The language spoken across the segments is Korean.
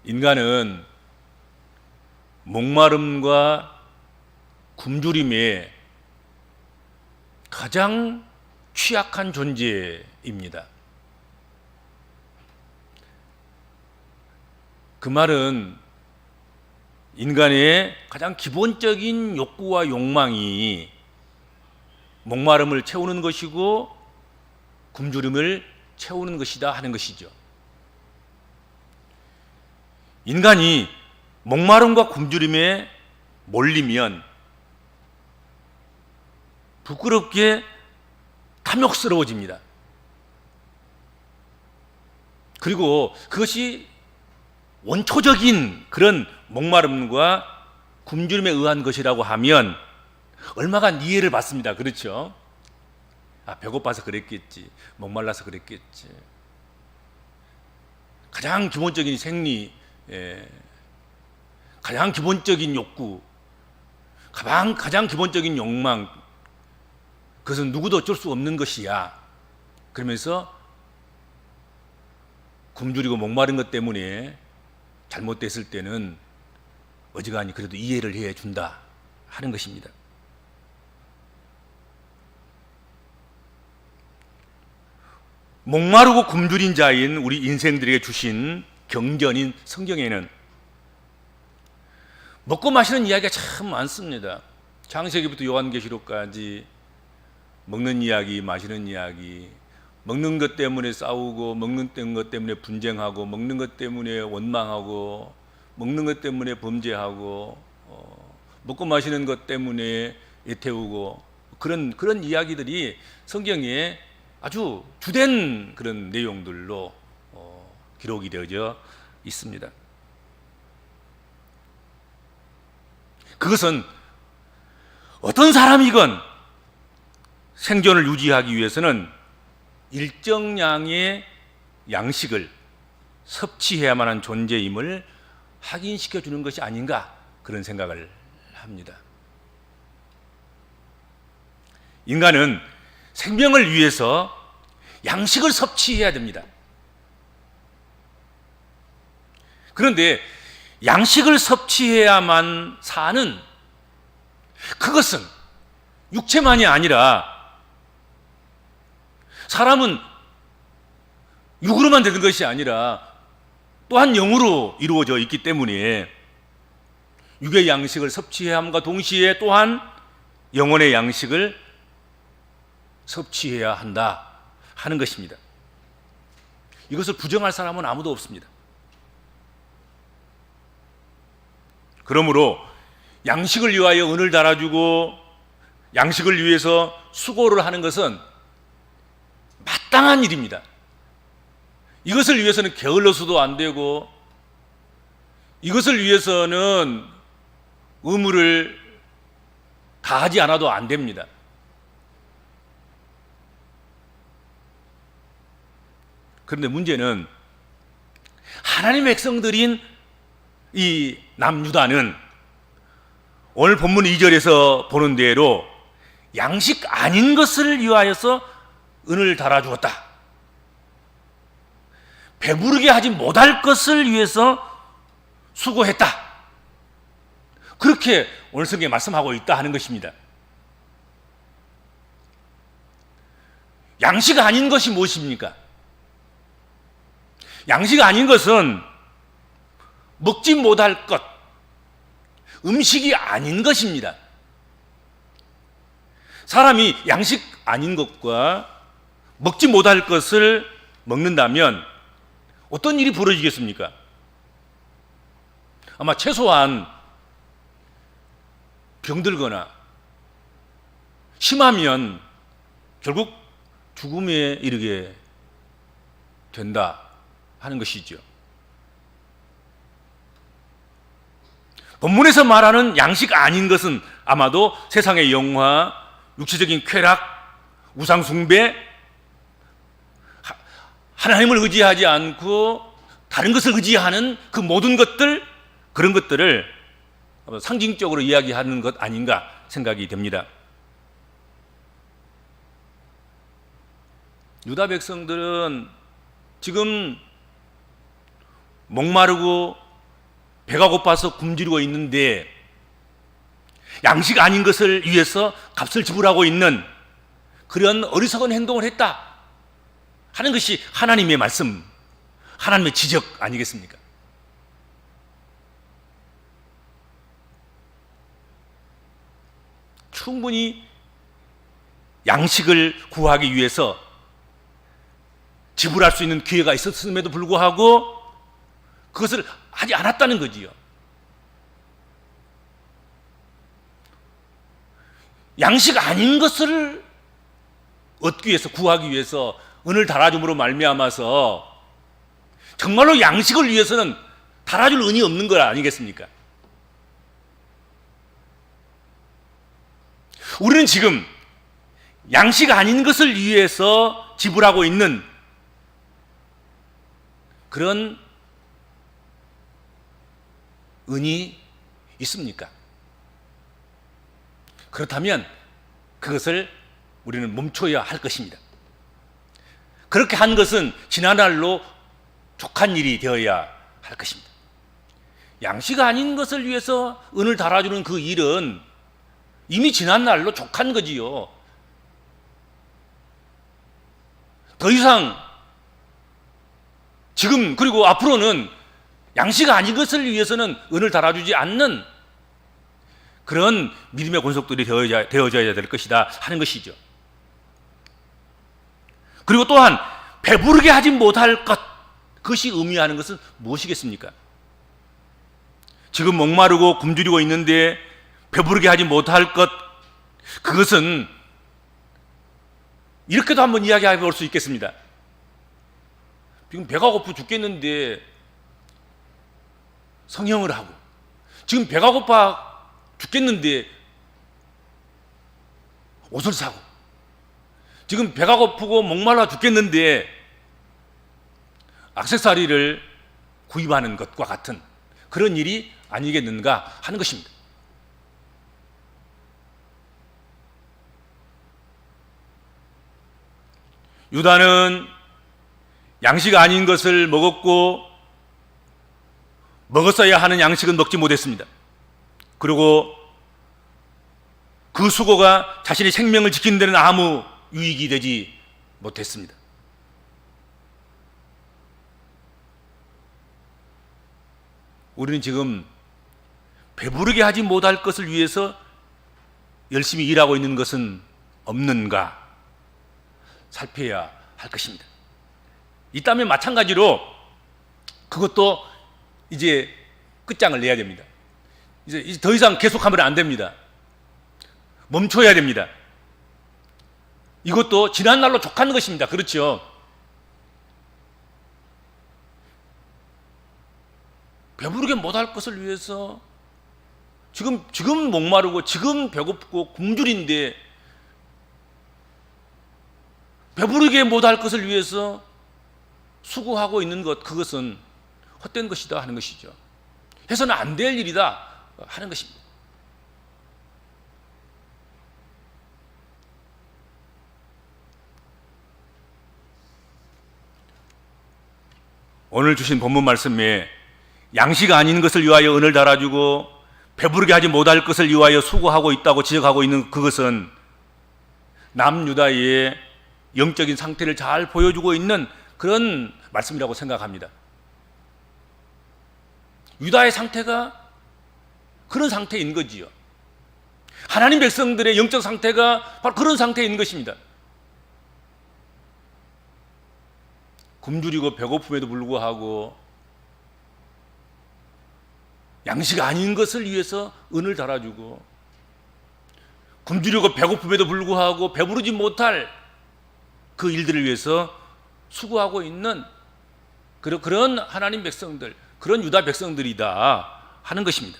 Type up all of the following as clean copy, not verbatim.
인간은 목마름과 굶주림에 가장 취약한 존재입니다. 그 말은 인간의 가장 기본적인 욕구와 욕망이 목마름을 채우는 것이고 굶주림을 채우는 것이다 하는 것이죠. 인간이 목마름과 굶주림에 몰리면 부끄럽게 탐욕스러워집니다. 그리고 그것이 원초적인 그런 목마름과 굶주림에 의한 것이라고 하면 얼마간 이해를 받습니다. 그렇죠? 배고파서 그랬겠지, 목말라서 그랬겠지. 가장 기본적인 생리, 가장 기본적인 욕구, 가장 기본적인 욕망, 그것은 누구도 어쩔 수 없는 것이야. 그러면서 굶주리고 목마른 것 때문에 잘못됐을 때는 어지간히 그래도 이해를 해준다 하는 것입니다. 목마르고 굶주린 자인 우리 인생들에게 주신 경전인 성경에는 먹고 마시는 이야기가 참 많습니다. 창세기부터 요한계시록까지 먹는 이야기, 마시는 이야기, 먹는 것 때문에 싸우고, 먹는 것 때문에 분쟁하고, 먹는 것 때문에 원망하고, 먹는 것 때문에 범죄하고, 먹고 마시는 것 때문에 애태우고, 그런 이야기들이 성경에 아주 주된 그런 내용들로 기록이 되어져 있습니다. 그것은 어떤 사람이건 생존을 유지하기 위해서는 일정량의 양식을 섭취해야만 하는 존재임을 확인시켜 주는 것이 아닌가, 그런 생각을 합니다. 인간은 생명을 위해서 양식을 섭취해야 됩니다. 그런데 양식을 섭취해야만 사는, 그것은 육체만이 아니라 사람은 육으로만 되는 것이 아니라 또한 영으로 이루어져 있기 때문에 육의 양식을 섭취해야 함과 동시에 또한 영혼의 양식을 섭취해야 한다 하는 것입니다. 이것을 부정할 사람은 아무도 없습니다. 그러므로 양식을 위하여 은을 달아주고 양식을 위해서 수고를 하는 것은 마땅한 일입니다. 이것을 위해서는 게을러서도 안 되고, 이것을 위해서는 의무를 다하지 않아도 안 됩니다. 그런데 문제는 하나님의 백성들인 이 남유다는 오늘 본문 2절에서 보는 대로 양식 아닌 것을 위하여서 은을 달아주었다. 배부르게 하지 못할 것을 위해서 수고했다. 그렇게 오늘 성경에 말씀하고 있다 하는 것입니다. 양식 아닌 것이 무엇입니까? 양식 아닌 것은 먹지 못할 것, 음식이 아닌 것입니다. 사람이 양식 아닌 것과 먹지 못할 것을 먹는다면 어떤 일이 벌어지겠습니까? 아마 최소한 병들거나 심하면 결국 죽음에 이르게 된다 하는 것이죠. 본문에서 말하는 양식 아닌 것은 아마도 세상의 영화, 육체적인 쾌락, 우상 숭배, 하나님을 의지하지 않고 다른 것을 의지하는 그 모든 것들, 그런 것들을 상징적으로 이야기하는 것 아닌가 생각이 됩니다. 유다 백성들은 지금 목마르고 배가 고파서 굶주리고 있는데 양식 아닌 것을 위해서 값을 지불하고 있는 그런 어리석은 행동을 했다 하는 것이 하나님의 말씀, 하나님의 지적 아니겠습니까? 충분히 양식을 구하기 위해서 지불할 수 있는 기회가 있었음에도 불구하고 그것을 하지 않았다는 거지요. 양식 아닌 것을 얻기 위해서, 구하기 위해서 은을 달아줌으로 말미암아서 정말로 양식을 위해서는 달아줄 은이 없는 것 아니겠습니까? 우리는 지금 양식 아닌 것을 위해서 지불하고 있는 그런 은이 있습니까? 그렇다면 그것을 우리는 멈춰야 할 것입니다. 그렇게 한 것은 지난날로 족한 일이 되어야 할 것입니다. 양식 아닌 것을 위해서 은을 달아주는 그 일은 이미 지난날로 족한 거지요. 더 이상 지금 그리고 앞으로는 양식 아닌 것을 위해서는 은을 달아주지 않는 그런 믿음의 권속들이 되어져야 될 것이다 하는 것이죠. 그리고 또한 배부르게 하지 못할 것, 그것이 의미하는 것은 무엇이겠습니까? 지금 목마르고 굶주리고 있는데 배부르게 하지 못할 것, 그것은 이렇게도 한번 이야기해 볼 수 있겠습니다. 지금 배가 고프 죽겠는데 성형을 하고, 지금 배가 고파 죽겠는데 옷을 사고, 지금 배가 고프고 목말라 죽겠는데 액세서리를 구입하는 것과 같은 그런 일이 아니겠는가 하는 것입니다. 유다는 양식 아닌 것을 먹었고 먹었어야 하는 양식은 먹지 못했습니다. 그리고 그 수고가 자신의 생명을 지키는 데는 아무 유익이 되지 못했습니다. 우리는 지금 배부르게 하지 못할 것을 위해서 열심히 일하고 있는 것은 없는가 살펴야 할 것입니다. 있다면 마찬가지로 그것도 이제 끝장을 내야 됩니다. 이제 더 이상 계속하면 안 됩니다. 멈춰야 됩니다. 이것도 지난날로 족하는 것입니다. 그렇죠? 배부르게 못할 것을 위해서 지금 목마르고 지금 배고프고 굶주린데 배부르게 못할 것을 위해서 수고하고 있는 것, 그것은 헛된 것이다 하는 것이죠. 해서는 안 될 일이다 하는 것입니다. 오늘 주신 본문 말씀에 양식 아닌 것을 위하여 은을 달아주고 배부르게 하지 못할 것을 위하여 수고하고 있다고 지적하고 있는 그것은 남유다의 영적인 상태를 잘 보여주고 있는 그런 말씀이라고 생각합니다. 유다의 상태가 그런 상태인 거지요. 하나님 백성들의 영적 상태가 바로 그런 상태에 있는 것입니다. 굶주리고 배고픔에도 불구하고 양식 아닌 것을 위해서 은을 달아주고, 굶주리고 배고픔에도 불구하고 배부르지 못할 그 일들을 위해서 수고하고 있는 그런 하나님 백성들, 그런 유다 백성들이다 하는 것입니다.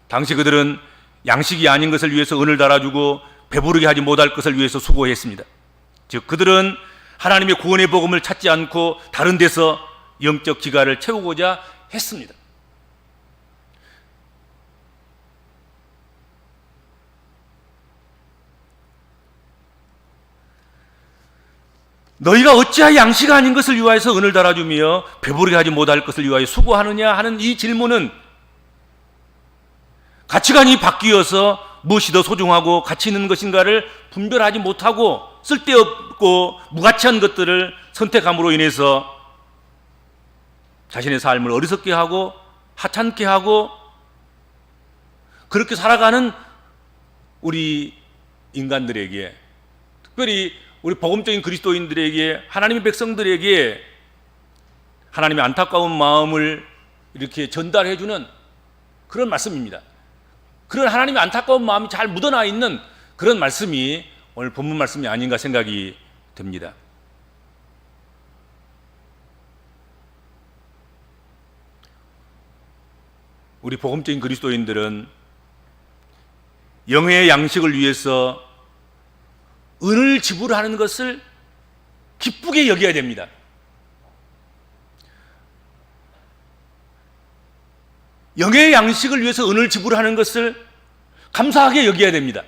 당시 그들은 양식이 아닌 것을 위해서 은을 달아주고 배부르게 하지 못할 것을 위해서 수고했습니다. 즉 그들은 하나님의 구원의 복음을 찾지 않고 다른 데서 영적 지가를 채우고자 했습니다. 너희가 어찌하여 양식 아닌 것을 위하여서 은을 달아주며 배부르게 하지 못할 것을 위하여 수고하느냐 하는 이 질문은 가치관이 바뀌어서 무엇이 더 소중하고 가치 있는 것인가를 분별하지 못하고 쓸데없고 무가치한 것들을 선택함으로 인해서 자신의 삶을 어리석게 하고 하찮게 하고 그렇게 살아가는 우리 인간들에게, 특별히 우리 복음적인 그리스도인들에게, 하나님의 백성들에게 하나님의 안타까운 마음을 이렇게 전달해주는 그런 말씀입니다. 그런 하나님의 안타까운 마음이 잘 묻어나 있는 그런 말씀이 오늘 본문 말씀이 아닌가 생각이 듭니다. 우리 복음적인 그리스도인들은 영의 양식을 위해서 은을 지불하는 것을 기쁘게 여겨야 됩니다. 영의 양식을 위해서 은을 지불하는 것을 감사하게 여겨야 됩니다.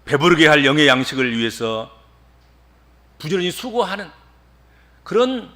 배부르게 할 영의 양식을 위해서 부지런히 수고하는 그런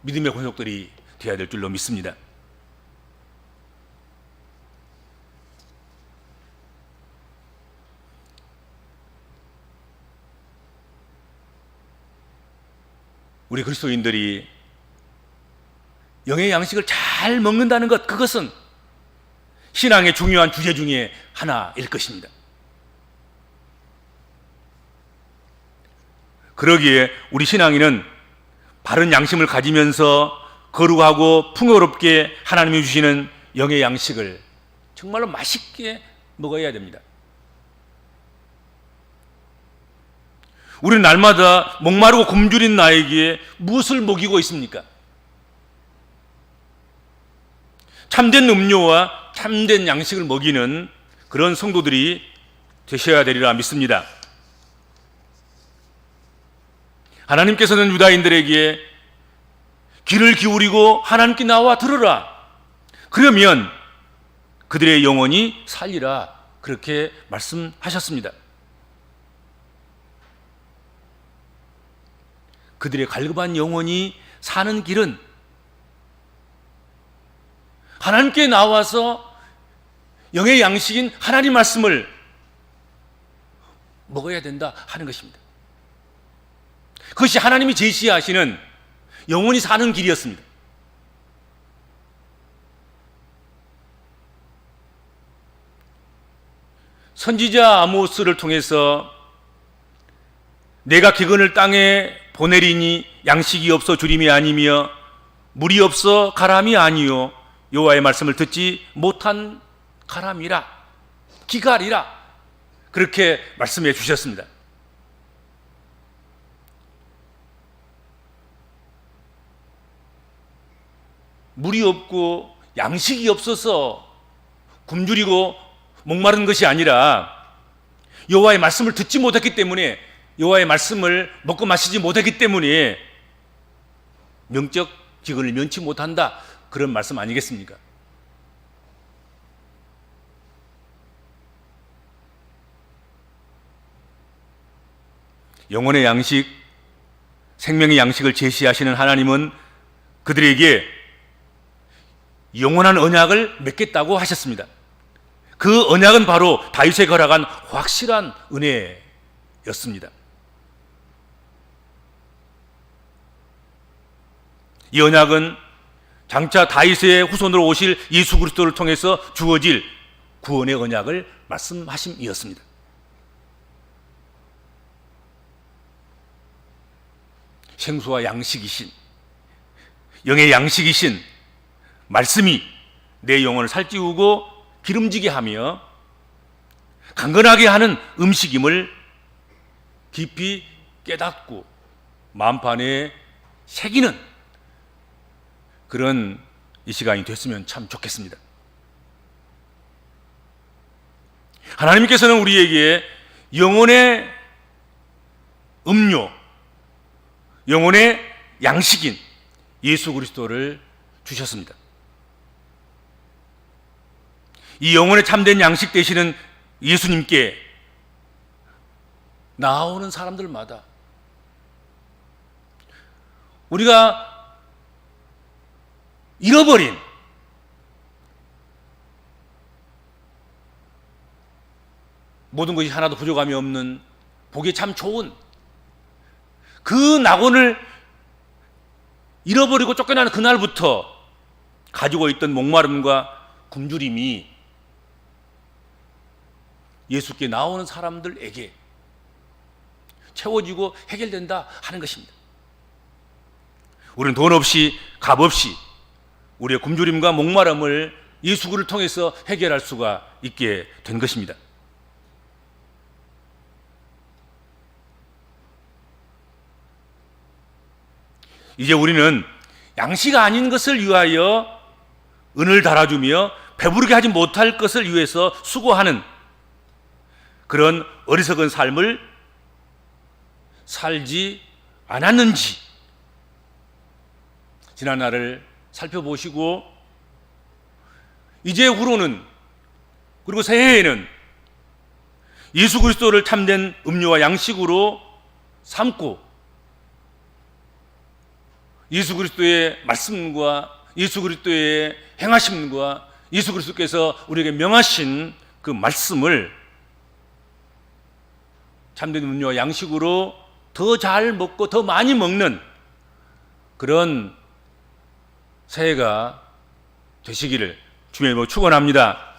믿음의 권속들이 되어야 될 줄로 믿습니다. 우리 그리스도인들이 영의 양식을 잘 먹는다는 것, 그것은 신앙의 중요한 주제 중에 하나일 것입니다. 그러기에 우리 신앙인은 바른 양심을 가지면서 거룩하고 풍요롭게 하나님이 주시는 영의 양식을 정말로 맛있게 먹어야 됩니다. 우리는 날마다 목마르고 굶주린 나에게 무엇을 먹이고 있습니까? 참된 음료와 참된 양식을 먹이는 그런 성도들이 되셔야 되리라 믿습니다. 하나님께서는 유다인들에게 귀를 기울이고 하나님께 나와 들으라. 그러면 그들의 영혼이 살리라. 그렇게 말씀하셨습니다. 그들의 갈급한 영혼이 사는 길은 하나님께 나와서 영의 양식인 하나님 말씀을 먹어야 된다 하는 것입니다. 그것이 하나님이 제시하시는 영원히 사는 길이었습니다. 선지자 아모스를 통해서 내가 기근을 땅에 보내리니 양식이 없어 주림이 아니며 물이 없어 가람이 아니요 여호와의 말씀을 듣지 못한 가람이라 기갈이라 그렇게 말씀해 주셨습니다. 물이 없고 양식이 없어서 굶주리고 목마른 것이 아니라 여호와의 말씀을 듣지 못했기 때문에, 여호와의 말씀을 먹고 마시지 못했기 때문에 영적 기근을 면치 못한다, 그런 말씀 아니겠습니까? 영혼의 양식, 생명의 양식을 제시하시는 하나님은 그들에게 영원한 언약을 맺겠다고 하셨습니다. 그 언약은 바로 다윗에 걸어간 확실한 은혜였습니다. 이 언약은 장차 다윗의 후손으로 오실 예수 그리스도를 통해서 주어질 구원의 언약을 말씀하심이었습니다. 생수와 양식이신, 영의 양식이신 말씀이 내 영혼을 살찌우고 기름지게 하며 강건하게 하는 음식임을 깊이 깨닫고 마음판에 새기는 그런 이 시간이 됐으면 참 좋겠습니다. 하나님께서는 우리에게 영혼의 음료, 영혼의 양식인 예수 그리스도를 주셨습니다. 이 영혼의 참된 양식 되시는 예수님께 나오는 사람들마다 우리가 잃어버린 모든 것이 하나도 부족함이 없는 보기에 참 좋은 그 낙원을 잃어버리고 쫓겨나는 그날부터 가지고 있던 목마름과 굶주림이 예수께 나오는 사람들에게 채워지고 해결된다 하는 것입니다. 우리는 돈 없이 값 없이 우리의 굶주림과 목마름을 예수 그리스도를 통해서 해결할 수가 있게 된 것입니다. 이제 우리는 양식 아닌 것을 위하여 은을 달아주며 배부르게 하지 못할 것을 위해서 수고하는 그런 어리석은 삶을 살지 않았는지 지난 날을 살펴보시고 이제 후로는 그리고 새해에는 예수 그리스도를 참된 음료와 양식으로 삼고 예수 그리스도의 말씀과 예수 그리스도의 행하심과 예수 그리스도께서 우리에게 명하신 그 말씀을 참된 음료와 양식으로 더 잘 먹고 더 많이 먹는 그런 새해가 되시기를 주님의 이름으로 축원합니다.